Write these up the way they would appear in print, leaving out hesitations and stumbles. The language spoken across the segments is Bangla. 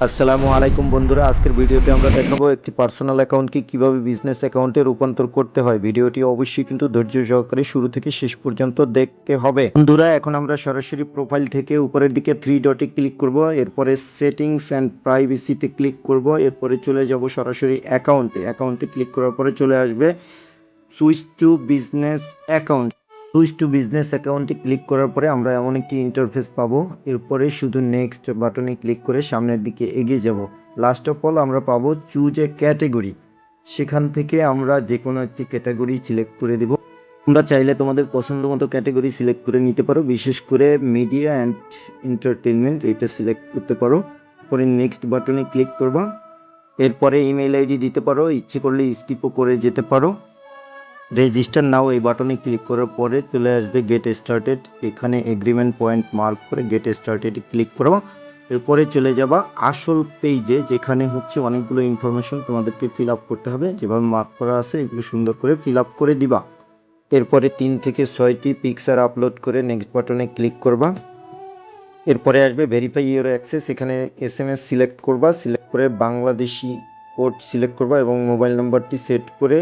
আসসালামু আলাইকুম বন্ধুরা, আজকের ভিডিওতে আমরা দেখাবো একটি পার্সোনাল অ্যাকাউন্টকে কিভাবে বিজনেস অ্যাকাউন্টে রূপান্তর করতে হয়। ভিডিওটি অবশ্যই কিন্তু ধৈর্য সহকারে শুরু থেকে শেষ পর্যন্ত দেখতে হবে। বন্ধুরা, এখন আমরা সরাসরি প্রোফাইল থেকে উপরের দিকে থ্রি ডটে ক্লিক করব, এরপরে সেটিংস অ্যান্ড প্রাইভেসিতে ক্লিক করব, এরপরে চলে যাব সরাসরি অ্যাকাউন্টে ক্লিক করার পরে চলে আসবে switch to business account. Business অ্যাকাউন্টে ক্লিক করার পরে আমরা এমন একটি ইন্টারফেস পাবো। এরপরে শুধু নেক্সট বাটনে ক্লিক করে সামনের দিকে এগিয়ে যাব। লাস্ট অফ অল আমরা পাবো চুজ এ ক্যাটেগরি। সেখান থেকে আমরা যে কোনো একটি ক্যাটাগরি সিলেক্ট করে দেব। তোমরা চাইলে তোমাদের পছন্দ মতো ক্যাটাগরি সিলেক্ট করে নিতে পারো, বিশেষ করে মিডিয়া অ্যান্ড এন্টারটেনমেন্ট এটা সিলেক্ট করতে পারো। পরে নেক্সট বাটনে ক্লিক করবা। এরপরে ইমেল আইডি দিতে পারো, ইচ্ছে করলে স্কিপও করে যেতে পারো। রেজিস্টার নাও এই বাটনে ক্লিক করার পরে চলে আসবে গেট স্টার্টেড। এখানে এগ্রিমেন্ট পয়েন্ট মার্ক করে গেট স্টার্টেড ক্লিক করো। এরপরে চলে যাবা আসল পেজে, যেখানে হচ্ছে অনেকগুলো ইনফরমেশন তোমাদেরকে ফিল আপ করতে হবে। যেভাবে মার্ক করা আছে এগুলো সুন্দর করে ফিল আপ করে দিবা। এরপরে 3 থেকে 6টি পিকচার আপলোড করে নেক্সট বাটনে ক্লিক করবা। এরপরে আসবে ভেরিফাই ইউর অ্যাক্সেস। এখানে SMS সিলেক্ট করবা, সিলেক্ট করে বাংলাদেশি কোড সিলেক্ট করবা এবং মোবাইল নাম্বারটি সেট করে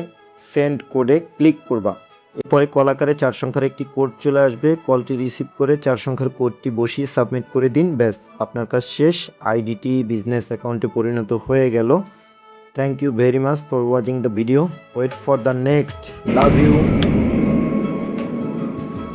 সেন্ড কোডে ক্লিক করবা। এরপরে কল আকারে 4 সংখ্যার একটি কোড চলে আসবে। কলটি রিসিভ করে 4 সংখ্যার কোডটি বসিয়ে সাবমিট করে দিন। ব্যাস, আপনার কাজ শেষ। আইডিটি বিজনেস অ্যাকাউন্টে পরিণত হয়ে গেল। Thank you very much for watching the video. Wait for the next. Love you.